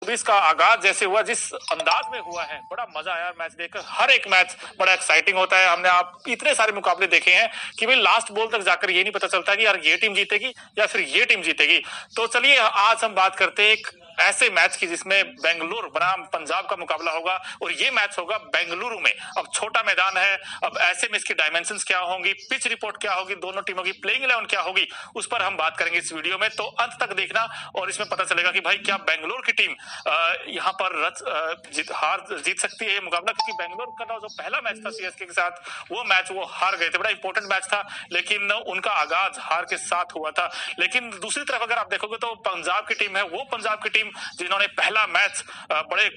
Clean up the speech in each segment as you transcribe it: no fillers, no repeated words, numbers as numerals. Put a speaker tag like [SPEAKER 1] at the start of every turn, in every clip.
[SPEAKER 1] 20 का आगाज जैसे हुआ, जिस अंदाज में हुआ है, बड़ा मजा आया मैच देखकर। हर एक मैच बड़ा एक्साइटिंग होता है। हमने आप इतने सारे मुकाबले देखे हैं कि भाई लास्ट बॉल तक जाकर ये नहीं पता चलता कि यार ये टीम जीतेगी या फिर ये टीम जीतेगी। तो चलिए आज हम बात करते हैं एक ऐसे मैच की जिसमें बेंगलुरु बनाम पंजाब का मुकाबला होगा, और ये मैच होगा बेंगलुरु में। अब छोटा मैदान है, अब ऐसे में इसकी डायमेंशंस क्या होंगी, पिच रिपोर्ट क्या होगी, दोनों टीमों की प्लेइंग 11 क्या होगी, उस पर हम बात करेंगे इस वीडियो में। तो अंत तक देखना और इसमें पता चलेगा कि भाई क्या बेंगलुरु की टीम यहाँ पर जीत सकती है ये मुकाबला। क्योंकि बेंगलुरु का जो पहला मैच था सीएसके के साथ, वो मैच वो हार गए थे। बड़ा इंपॉर्टेंट मैच था, लेकिन उनका आगाज हार के साथ हुआ था। लेकिन दूसरी तरफ अगर आप देखोगे तो पंजाब की टीम है, वो पंजाब की टीम जिन्होंने पहला मैच बड़े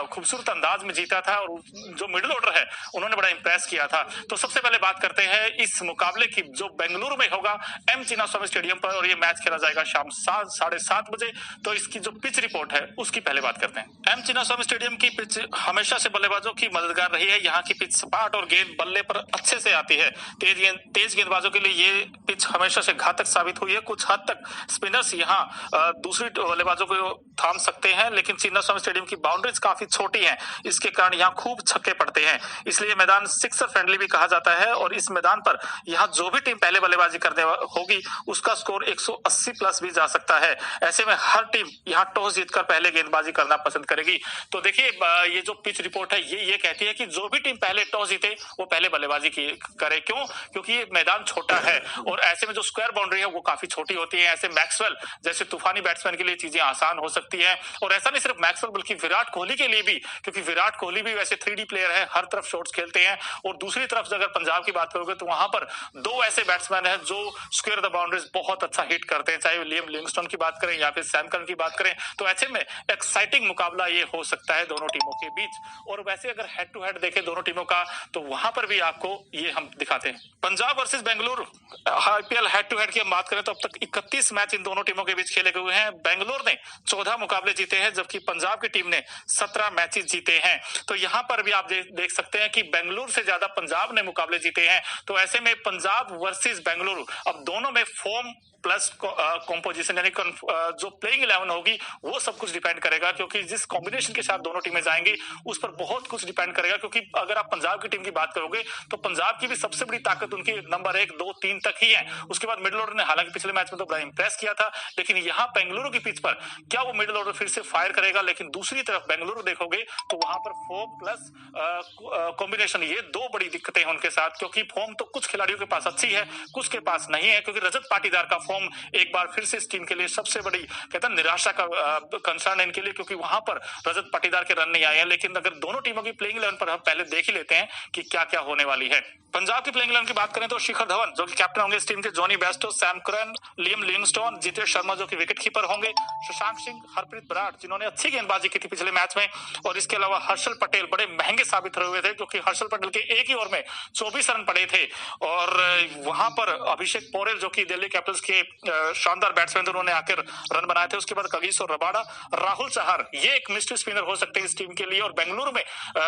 [SPEAKER 1] खूबसूरत अंदाज में जीता था, और जो मिडिल ऑर्डर है उन्होंने बड़ा इंप्रेस किया था। तो सबसे पहले बात करते हैं इस मुकाबले की, जो बेंगलुरु में होगा एम चिन्नास्वामी स्टेडियम पर, और ये मैच खेला जाएगा शाम 7:30 बजे। तो इसकी जो पिच रिपोर्ट है उसकी पहले बात करते हैं। एम चिन्नास्वामी स्टेडियम की पिच हमेशा से बल्लेबाजों की मददगार रही है। यहाँ की पिच सपाट और गेंद बल्ले पर अच्छे से आती है। तेज गेंदबाजों के लिए ये पिच हमेशा से घातक साबित हुई है। कुछ हद तक स्पिनर्स यहाँ दूसरी बल्लेबाजों को थाम सकते हैं, लेकिन चिन्नास्वामी स्टेडियम की बाउंड्रीज काफी छोटी हैं, इसके कारण यहाँ खूब छक्के पड़ते हैं। इसलिए मैदान सिक्सर फ्रेंडली भी कहा जाता है, और इस मैदान पर यहाँ जो भी टीम पहले बल्लेबाजी करने होगी उसका स्कोर 180 प्लस भी जा सकता है। ऐसे में हर टीम यहाँ टॉस जीतकर पहले गेंदबाजी करना पसंद करेगी। तो देखिए ये जो पिच रिपोर्ट है ये कहती है कि जो भी टीम पहले टॉस जीते वो पहले बल्लेबाजी करे। क्यों? क्योंकि ये मैदान छोटा है, और ऐसे में जो स्क्वायर बाउंड्री है वो काफी छोटी होती है। ऐसे मैक्सवेल जैसे तूफानी बैट्समैन के लिए चीजें आसान हो सकती है। और ऐसा नहीं सिर्फ मैक्सवेल बल्कि विराट कोहली के लिए भी, क्योंकि विराट कोहली भी वैसे 3D प्लेयर है, हर तरफ शॉट्स खेलते हैं। और दूसरी तरफ अगर पंजाब की बात करोगे तो वहां पर दो ऐसे बैट्समैन हैं जो स्क्वायर द बाउंड्रीज बहुत अच्छा हिट करते हैं, चाहे लियम लिविंगस्टोन की बात करें या फिर सैम करन की बात करें। तो ऐसे में एक्साइटिंग मुकाबला ये हो सकता है दोनों टीमों के बीच। और वैसे अगर हेड टू हेड देखें दोनों टीमों का, तो वहां पर भी आपको ये हम दिखाते हैं। Punjab versus Bengaluru IPL head to head की हम बात करें तो अब तक 31 मैच इन दोनों टीमों के बीच खेले गए हैं। बेंगलुरु ने 14 मुकाबले जीते हैं, जबकि पंजाब की टीम ने 17 मैचेस जीते हैं। तो यहाँ पर भी आप देख सकते हैं कि बेंगलुरु से ज्यादा पंजाब ने मुकाबले जीते हैं। तो ऐसे में पंजाब वर्सेस बेंगलुरु, अब दोनों में फॉर्म प्लस कॉम्पोजिशन यानी जो प्लेइंग 11 होगी वो सब कुछ डिपेंड करेगा, क्योंकि जिस कॉम्बिनेशन के साथ दोनों टीमें जाएंगी उस पर बहुत कुछ डिपेंड करेगा। क्योंकि अगर आप पंजाब की टीम की बात करोगे तो पंजाब की भी सबसे बड़ी ताकत उनकी नंबर 1, 2, 3 तक ही है। उसके बाद मिडिल ऑर्डर ने हालांकि पिछले मैच में तो बड़ा इंप्रेस किया था, लेकिन यहाँ बेंगलुरु की पिच पर क्या वो मिडिल ऑर्डर फिर से फायर करेगा। लेकिन दूसरी तरफ बेंगलुरु देखोगे तो वहां पर फॉर्म प्लस कॉम्बिनेशन, ये दो बड़ी दिक्कतें हैं उनके साथ। क्योंकि फॉर्म तो कुछ खिलाड़ियों के पास अच्छी है, कुछ के पास नहीं है। क्योंकि रजत पाटीदार का फॉर्म एक बार फिर से इस टीम के लिए सबसे बड़ी कहते हैं निराशा का कंसर्न है इनके लिए, क्योंकि वहां पर रजत पाटीदार के रन नहीं आए हैं। लेकिन अगर दोनों टीमों की प्लेइंग 11 पर हम पहले देख ही लेते हैं कि क्या क्या होने वाली है। पंजाब की प्लेइंग 11 की बात करें तो शिखर धवन जो कि कैप्टन होंगे इस टीम के, Jonny Bairstow, Sam Curran, Liam Livingstone, Jitesh Sharma जो कि विकेट कीपर होंगे, शशांक सिंह, हरप्रीत बराड़ जिन्होंने अच्छी गेंदबाजी की थी पिछले मैच में, और इसके अलावा हर्षल पटेल बड़े महंगे साबित हुए थे, क्योंकि हर्षल पटेल के एक ही ओवर में 24 रन पड़े थे। और वहां पर अभिषेक पोरेल जो कि दिल्ली कैपिटल्स के शानदार बैट्समैन थे, उन्होंने आकर रन बनाए थे। उसके बाद कगिसो रबाडा, राहुल चहर, ये एक मिस्ट्री स्पिनर हो सकते हैं इस टीम के लिए, और बेंगलुरु में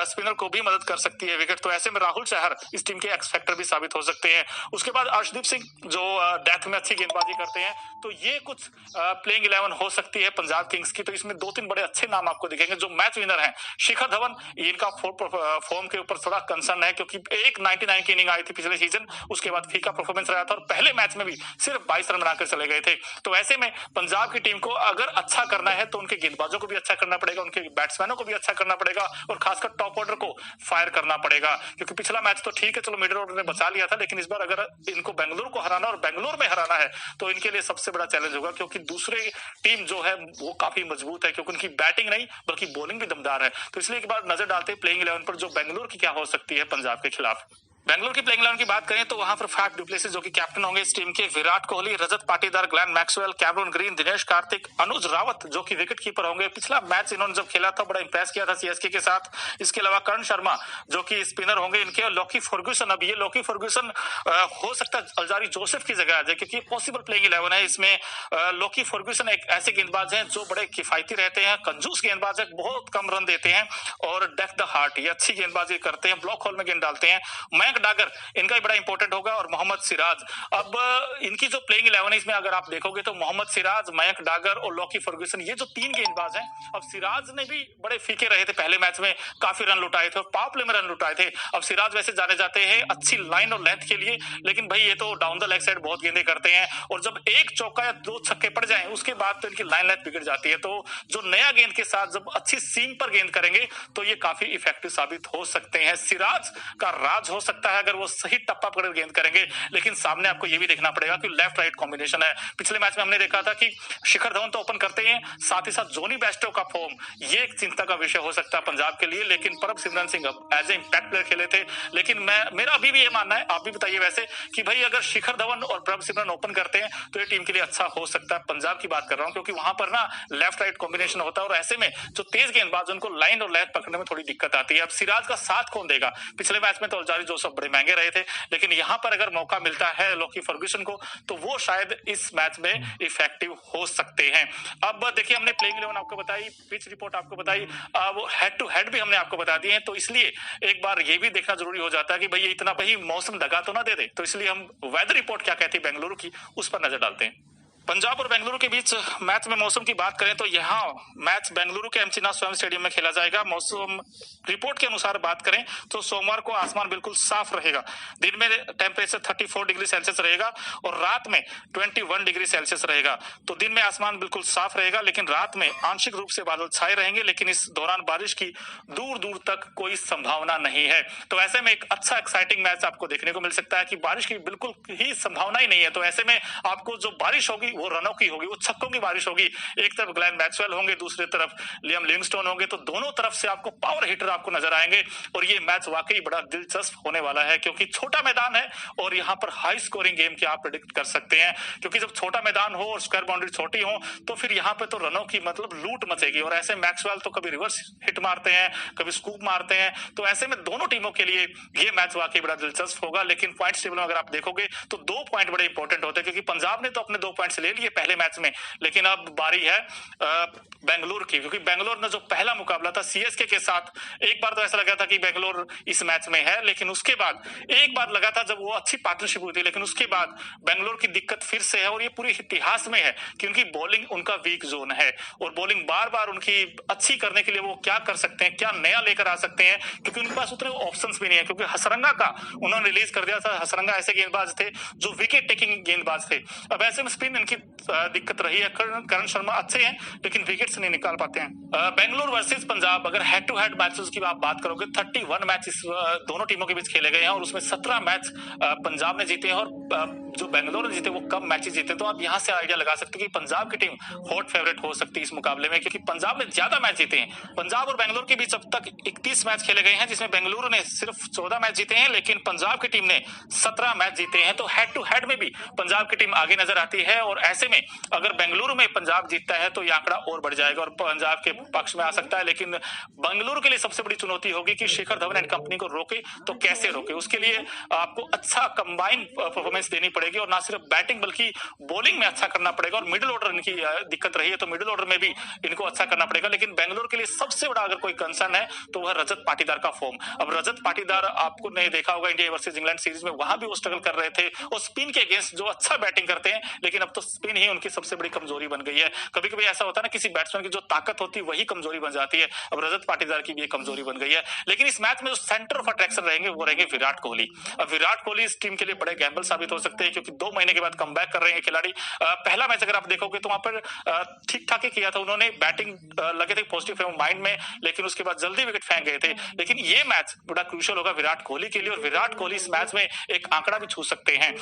[SPEAKER 1] स्पिनर को भी मदद कर सकती है विकेट। तो ऐसे में राहुल चहर इस टीम के एक्स फैक्टर भी साबित हो सकते हैं। उसके बाद अर्शदीप सिंह जो डेथ में अच्छी गेंदबाजी करते हैं। तो ये कुछ प्लेइंग 11 हो सकती है पंजाब किंग्स की। तो इसमें 2-3 बड़े अच्छे नाम आपको दिखेंगे जो मैच विनर हैं। शिखर धवन, इनका फॉर्म के ऊपर थोड़ा कंसर्न है, क्योंकि एक 99 की इनिंग आई थी पिछले सीजन, उसके बाद फीका परफॉर्मेंस रहा था, और पहले मैच में भी सिर्फ 22 रन बनाकर चले गए थे। तो ऐसे में पंजाब की टीम को अगर अच्छा करना है तो उनके गेंदबाजों को भी अच्छा करना पड़ेगा, उनके बैट्समैनों को भी अच्छा करना पड़ेगा, और खासकर टॉप ऑर्डर को फायर करना पड़ेगा। क्योंकि पिछला मैच तो ठीक है, चलो मिडिल ऑर्डर ने बचा लिया था, लेकिन इस बार अगर इनको बेंगलुरु को हराना और बेंगलुरु में हराना है तो इनके लिए सबसे बड़ा चैलेंज होगा। क्योंकि दूसरी टीम जो है वो काफी मजबूत है, क्योंकि उनकी बैटिंग नहीं बल्कि बॉलिंग भी दमदार है। तो इसलिए एक बार नजर डालते हैं प्लेइंग 11 पर, जो बेंगलुरु की क्या हो सकती है पंजाब के खिलाफ। बेंगलुरु की प्लेइंग 11 की बात करें तो वहां पर फैफ डु प्लेसिस जो कि कैप्टन होंगे इस टीम के, Virat Kohli, Rajat Patidar, Glenn Maxwell, Cameron Green, Dinesh Karthik, Anuj Rawat जो कि विकेट कीपर होंगे। पिछला मैच इन्होंने जब खेला था बड़ा इंप्रेस किया था सीएसके के साथ। इसके अलावा करण शर्मा जो कि स्पिनर होंगे इनके, और लॉकी फर्ग्यूसन। अब ये लॉकी फर्ग्यूसन हो सकता है अल्जारी जोसेफ की जगह आ जाए, क्योंकि पॉसिबल प्लेइंग 11 है इसमें। लॉकी फर्ग्यूसन एक ऐसे गेंदबाज हैं जो बड़े किफायती रहते हैं, कंजूस गेंदबाज है, बहुत कम रन देते हैं, और डेथ द हार्ट, ये अच्छी गेंदबाजी करते हैं, ब्लॉक होल में गेंद डालते हैं। मयंक डागर, इनका भी बड़ा इंपॉर्टेंट होगा, और मोहम्मद सिराज। अब इनकी जो प्लेइंग 11 है इसमें अगर आप देखोगे तो मोहम्मद सिराज, मयंक डागर और लॉकी फर्ग्यूसन, ये जो 3 गेंदबाज हैं। अब सिराज ने भी बड़े फीके रहे थे पहले मैच में, काफी रन लुटाए थे और पावर प्ले में रन लुटाए थे। अब सिराज वैसे जाने जाते हैं अच्छी लाइन और लेंथ के लिए, लेकिन भाई ये तो डाउन द लेग साइड बहुत गेंदें करते हैं, और जब एक चौका या 2 छक्के पड़ जाएं उसके बाद तो इनकी लाइन लेंथ बिगड़ जाती है। तो जो नया गेंद के साथ जब अच्छी सीम पर गेंद करेंगे तो ये काफी इफेक्टिव साबित हो सकते हैं। सिराज का राज हो सकता है अगर वो सही टप्पा पकड़ गेंद करेंगे, लेकिन सामने आपको ये भी देखना पड़ेगा कि लेफ्ट राइट कॉम्बिनेशन है। पिछले मैच में हमने देखा था कि शिखर धवन तो ओपन करते हैं, साथ ही साथ जोनी बेस्टो का फॉर्म ये एक चिंता का विषय हो सकता है पंजाब के लिए, लेकिन Prabhsimran Singh as a impact player खेले थे। लेकिन मेरा अभी भी ये मानना है, आप भी बताइए वैसे, कि भाई अगर शिखर धवन और प्रभ सिमरन ओपन करते हैं तो ये टीम के लिए अच्छा हो सकता है। पंजाब की बात कर रहा हूं क्योंकि वहां पर ना लेफ्ट राइट कॉम्बिनेशन होता है, और ऐसे में जो तेज गेंदबाज उनको लाइन और लेंथ पकड़ने में थोड़ी दिक्कत आती है। अब सिराज का साथ कौन देगा? पिछले मैच में तो अल्जारी जोसेफ बड़े महंगे रहे थे, लेकिन यहां पर अगर मौका मिलता है लॉकी फर्ग्यूसन को तो वो शायद इस मैच में इफेक्टिव हो सकते हैं। अब देखिए हमने प्लेइंग 11 आपको बताई, पिच रिपोर्ट आपको बताई, वो हेड टू हेड भी हमने आपको बता दिए हैं, तो इसलिए एक बार ये भी देखना जरूरी हो जाता है कि भाई ये इतना भाई मौसम दगा तो ना दे दे, तो इसलिए हम वेदर रिपोर्ट क्या कहती है बेंगलुरु की उस पर नजर डालते हैं। पंजाब और बेंगलुरु के बीच मैच में मौसम की बात करें तो यहाँ मैच बेंगलुरु के एमसी स्वयं स्टेडियम में खेला जाएगा। मौसम रिपोर्ट के अनुसार बात करें तो सोमवार को आसमान बिल्कुल साफ रहेगा, दिन में टेम्परेचर 34 डिग्री सेल्सियस रहेगा और रात में 21 डिग्री सेल्सियस रहेगा। तो दिन में आसमान बिल्कुल साफ रहेगा, लेकिन रात में आंशिक रूप से बादल छाए रहेंगे, लेकिन इस दौरान बारिश की दूर दूर तक कोई संभावना नहीं है। तो ऐसे में एक अच्छा एक्साइटिंग मैच आपको देखने को मिल सकता है कि बारिश की बिल्कुल ही संभावना ही नहीं है। तो ऐसे में आपको जो बारिश होगी वो रनों की होगी, वो छक्कों की बारिश होगी। एक तरफ ग्लेन मैक्सवेल होंगे, दूसरी तरफ लियम लिविंगस्टोन होंगे, तो दोनों तरफ से आपको पावर हिटर आपको नजर आएंगे, और ये मैच वाकई बड़ा दिलचस्प होने वाला है क्योंकि छोटा मैदान है और यहाँ पर हाई स्कोरिंग गेम की आप प्रेडिक्ट कर सकते हैं, क्योंकि जब छोटा मैदान हो और स्क्वायर बाउंड्री छोटी हो तो फिर यहाँ पे तो रनों की मतलब लूट मचेगी, और ऐसे मैक्सवेल तो कभी रिवर्स हिट मारते हैं, कभी स्कूप मारते हैं, तो ऐसे में दोनों टीमों के लिए ये मैच वाकई बड़ा दिलचस्प होगा। लेकिन पॉइंट्स टेबल में अगर आप देखोगे तो 2 पॉइंट बड़े इंपॉर्टेंट होते हैं, क्योंकि पंजाब ने तो अपने 2 पॉइंट्स ले लिए पहले मैच में, लेकिन अब बारी है बेंगलुरु की, क्योंकि बेंगलुरु ने जो पहला मुकाबला था सीएसके के साथ, एक बार तो ऐसा लगा था कि बेंगलुरु इस मैच में है, लेकिन उसके बाद एक बार लगा था जब वो अच्छी पार्टनरशिप हुई थी, लेकिन उसके बाद बेंगलुरु की दिक्कत फिर से है, और ये पूरे इतिहास में है क्योंकि बॉलिंग उनका वीक जोन है, और बॉलिंग बार बार उनकी अच्छी करने के लिए वो क्या कर सकते हैं, क्या नया लेकर आ सकते हैं, क्योंकि उनके पास उतने ऑप्शंस भी नहीं है। क्योंकि हसरंगा का उन्होंने रिलीज कर दिया था, हसरंगा ऐसे गेंदबाज थे जो विकेट टेकिंग गेंदबाज थे। अब ऐसे में स्पिन इनकी दिक्कत रही है, करण शर्मा अच्छे हैं लेकिन विकेट्स नहीं निकाल पाते हैं। बेंगलुरु वर्सेस पंजाब, अगर हेड टू हेड मैचेस की आप बात करोगे, 31 मैच इस दोनों टीमों के बीच खेले गए हैं, और उसमें 17 मैच पंजाब ने जीते हैं, और जो बेंगलुरु ने जीते वो कम मैचेस जीते। तो आप यहाँ से आइडिया लगा सकते हैं कि पंजाब की टीम हॉट फेवरेट हो सकती है इस मुकाबले में, क्योंकि पंजाब ने ज्यादा मैच जीते हैं। पंजाब और बेंगलुरु के बीच अब तक 31 मैच खेले गए हैं, जिसमें बेंगलुरु ने सिर्फ 14 मैच जीते हैं, लेकिन पंजाब की टीम ने 17 मैच जीते हैं। तो हेड टू हेड में भी पंजाब की टीम आगे नजर आती है, और ऐसे में अगर बेंगलुरु में पंजाब जीतता है तो ये आंकड़ा और बढ़ जाएगा और पंजाब के पक्ष में आ सकता है। लेकिन बेंगलुरु के लिए सबसे बड़ी चुनौती होगी कि शिखर धवन एंड कंपनी को रोके तो कैसे रोके, उसके लिए आपको अच्छा कंबाइन परफॉर्मेंस देनी पड़ेगी, और ना सिर्फ बैटिंग बल्कि बॉलिंग में अच्छा करना पड़ेगा। और मिडिल ऑर्डर इनकी दिक्कत रही है, तो मिडिल ऑर्डर में भी इनको अच्छा करना पड़ेगा। लेकिन बेंगलुरु के लिए सबसे बड़ा अगर कोई कंसर्न है तो वह रजत पाटीदार का फॉर्म। अब रजत पाटीदार आपको नहीं देखा होगा इंडिया वर्सेस इंग्लैंड सीरीज में, वहां भी वो स्ट्रगल कर रहे थे, और स्पिन के अगेंस्ट जो अच्छा बैटिंग करते हैं, लेकिन अब तो स्पिन ही उनकी सबसे बड़ी कमजोरी बन गई है। कभी कभी ऐसा होता है ना, किसी बैट्समैन की जो ताकत होती है वही कमजोरी बन जाती है। अब रजत पाटीदार की भी एक कमजोरी बन गई है। लेकिन इस मैच में जो सेंटर ऑफ अट्रैक्शन रहेंगे वो रहेंगे विराट कोहली। अब विराट कोहली इस टीम के लिए बड़े गैम्बल साबित हो सकते हैं, क्योंकि 2 महीने के बाद कमबैक कर रहे हैं खिलाड़ी। पहला मैच अगर आप देखोगे तो वहां पर ठीक ठाक ही किया था उन्होंने, बैटिंग लगे थे पॉजिटिव फ्रेम ऑफ माइंड में, लेकिन उसके बाद जल्दी विकेट फेंक गए थे। लेकिन ये मैच बड़ा क्रूशियल होगा विराट कोहली के लिए, और विराट कोहली इस मैच में एक आंकड़ा भी छू सकते हैं।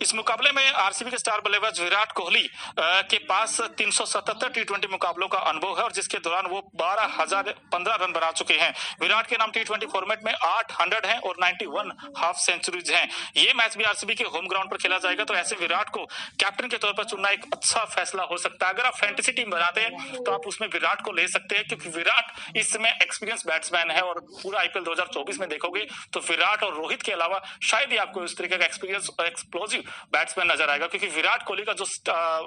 [SPEAKER 1] इस मुकाबले में आरसीबी के स्टार बल्लेबाज विराट कोहली के पास 377 टी20 मुकाबलों का अनुभव है, और जिसके दौरान वो 12,015 रन बना चुके हैं। विराट के नाम टी20 फॉर्मेट में 800 हैं और 91 हाफ सेंचुरीज हैं। ये मैच भी आरसीबी के होम ग्राउंड पर खेला जाएगा, तो ऐसे विराट को कैप्टन के तौर पर चुनना एक अच्छा फैसला हो सकता है। अगर आप फैंटेसी टीम बनाते हैं तो आप उसमें विराट को ले सकते हैं, क्योंकि विराट इस समय एक्सपीरियंस बैट्समैन है, और पूरा आईपीएल 2024 में देखोगे तो विराट और रोहित के अलावा शायद ही आपको इस तरीके का एक्सपीरियंस और एक्सप्लोजिव बैट्समैन नजर आएगा, क्योंकि विराट कोहली का जो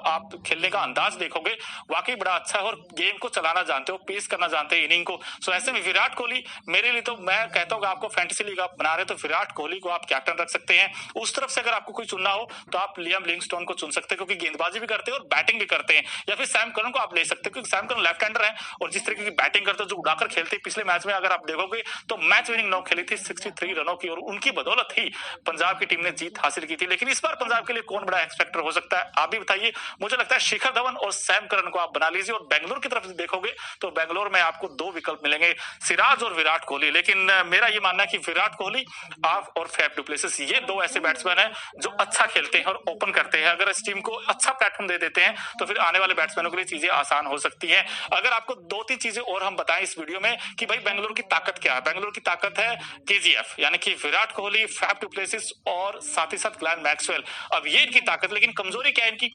[SPEAKER 1] आप खेलने का अंदाज देखोगे वाकई बड़ा अच्छा है और गेम को चलाना जानते हो, पेस करना जानते हैं इनिंग को। सो ऐसे में विराट कोहली मेरे लिए तो मैं कहता हूँ आपको फैंटेसी लीग आप बना रहे तो विराट कोहली को आप कैप्टन रख सकते हैं। उस तरफ से अगर आपको कोई चुनना हो तो आप लियाम लिविंगस्टोन को चुन सकते हैं, क्योंकि गेंदबाजी भी करते हैं और बैटिंग भी करते हैं। या फिर सैम करन को आप ले सकते हैं, क्योंकि सैम करन लेफ्ट हैंडर है और जिस तरीके की बैटिंग करते हैं, जो उड़ाकर खेलते हैं। पिछले मैच में अगर आप देखोगे तो मैच विनिंग नॉक खेली थी 63 रनों की और उनकी बदौलत ही पंजाब की टीम ने जीत हासिल की थी। लेकिन इस बार पंजाब के लिए कौन बड़ा एक्सपेक्टर हो सकता है, आप भी बताइए। मुझे लगता है शिखर धवन और सैम करन को आप बना लीजिए। और बेंगलुरु की तरफ से देखोगे तो बेंगलुरु में आपको दो विकल्प मिलेंगे, सिराज और विराट कोहली। लेकिन मेरा ये मानना है कि विराट कोहली आप और फैफ डु प्लेसिस ये दो ऐसे बैट्समैन हैं जो अच्छा खेलते हैं और ओपन करते हैं। अगर इस टीम को अच्छा प्लेटफॉर्म दे देते हैं तो फिर आने वाले बैट्समैनों के लिए चीजें आसान हो सकती हैं। अगर आपको दो तीन चीजें और हम बताएं इस वीडियो में कि भाई बेंगलुरु की ताकत क्या है। बेंगलुरु की ताकत है केजीएफ, यानी कि Virat Kohli, Faf du Plessis और साथ ही साथ ग्लेन मैक्सवेल। अब ये इनकी ताकत, लेकिन कमजोरी क्या है इनकी?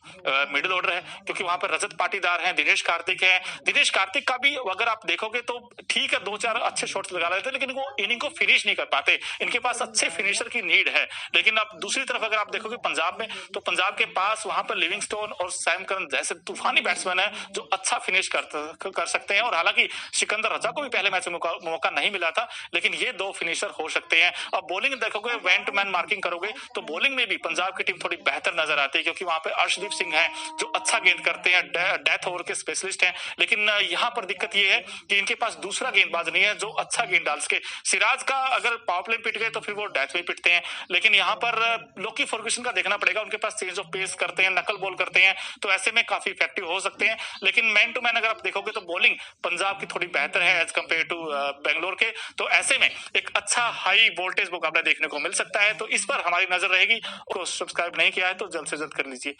[SPEAKER 1] मिडिल ऑर्डर है, क्योंकि वहां पर रजत पाटीदार हैं, दिनेश कार्तिक है। दिनेश कार्तिक का भी अगर आप देखोगे तो ठीक है, दो चार अच्छे शॉट्स लगा लेते हैं, लेकिन वो इनिंग को फिनिश नहीं कर पाते। इनके पास अच्छे फिनिशर की नीड है। लेकिन आप दूसरी तरफ अगर आप देखोगे पंजाब में, तो पंजाब के पास वहां पर लिविंगस्टोन और सैम करन जैसे तूफानी बैट्समैन है जो अच्छा फिनिश कर सकते हैं। और हालांकि सिकंदर रजा को भी पहले मैच में मौका नहीं मिला था, लेकिन ये दो फिनिशर हो सकते हैं। अब बॉलिंग देखोगे, मैन टू मैन मार्किंग करोगे तो बॉलिंग में भी पंजाब की टीम थोड़ी बेहतर नजर आती है, क्योंकि वहां पे अर्शदीप सिंह है जो अच्छा गेंद करते हैं, डेथ ओवर के स्पेशलिस्ट हैं। लेकिन यहाँ पर दिक्कत ये है कि इनके पास दूसरा गेंदबाज नहीं है जो अच्छा गेंद डाल सके। सिराज का अगर पावर प्ले पिट गए तो फिर वो डेथ में पिटते हैं। लेकिन यहाँ पर लोकी फर्ग्यूसन का देखना पड़ेगा, उनके पास चेंज ऑफ पेस करते हैं, नकल बॉल करते हैं, तो ऐसे में काफी इफेक्टिव हो सकते हैं। लेकिन मैन टू मैन अगर आप देखोगे तो बॉलिंग पंजाब की थोड़ी बेहतर है एज कम्पेयर टू बेंगलोर के। तो ऐसे में एक अच्छा हाई वोल्टेज मुकाबला देखने को मिल सकता है। तो इस पर हमारी नजर रहेगी। सब्सक्राइब नहीं किया है तो जल्द से जल्द कर लीजिए।